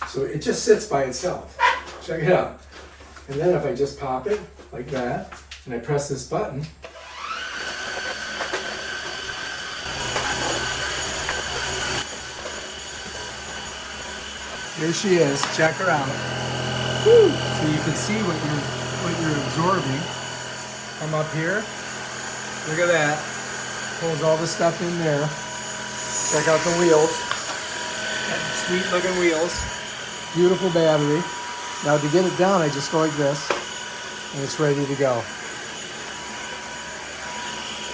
So it just sits by itself. Check it out. And then if I just pop it like that, and I press this button, here she is. Check her out. Woo. So you can see what you're absorbing. Come up here. Look at that. Pulls all the stuff in there. Check out the wheels. Sweet looking wheels. Beautiful battery. Now to get it down, I just go like this, and it's ready to go.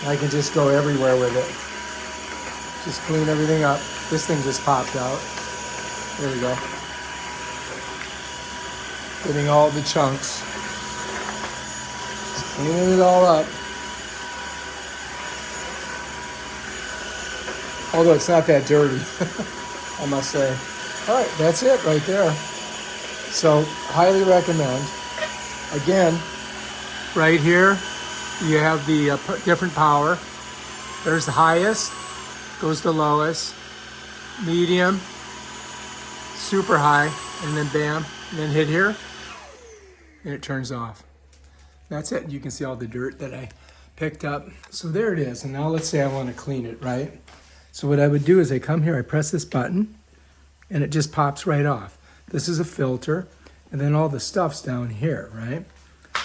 I can just go everywhere with it. Just clean everything up. This thing just popped out. There we go. Getting all the chunks. Just cleaning it all up. Although it's not that dirty, I must say. All right, that's it right there. So, highly recommend. Again, right here, you have the different power. There's the highest, goes to lowest, medium, super high, and then bam, and then hit here, and it turns off. That's it. You can see all the dirt that I picked up. So there it is. And now let's say I want to clean it, right? So what I would do is I come here, I press this button, and it just pops right off. This is a filter, and then all the stuff's down here, right?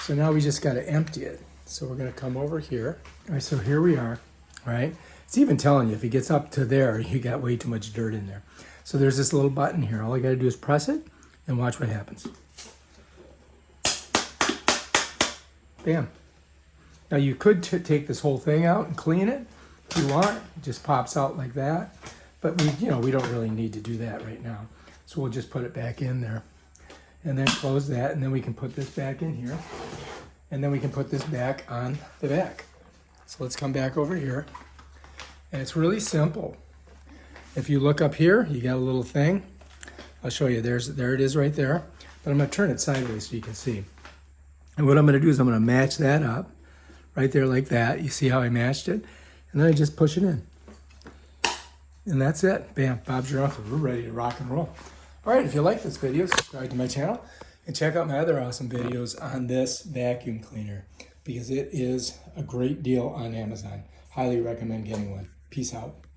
So now we just got to empty it. So we're going to come over here. All right, so here we are, right? It's even telling you if it gets up to there, you got way too much dirt in there. So there's this little button here. All I got to do is press it and watch what happens. Bam. Now you could take this whole thing out and clean it if you want. It just pops out like that. But we don't really need to do that right now. So we'll just put it back in there. And then close that, and then we can put this back in here. And then we can put this back on the vac. So let's come back over here. And it's really simple. If you look up here, you got a little thing. I'll show you. There it is right there. But I'm going to turn it sideways so you can see. And what I'm going to do is I'm going to match that up right there like that. You see how I matched it? And then I just push it in. And that's it. Bam, Bob's your uncle. We're ready to rock and roll. All right, if you like this video, subscribe to my channel and check out my other awesome videos on this vacuum cleaner because it is a great deal on Amazon. Highly recommend getting one. Peace out.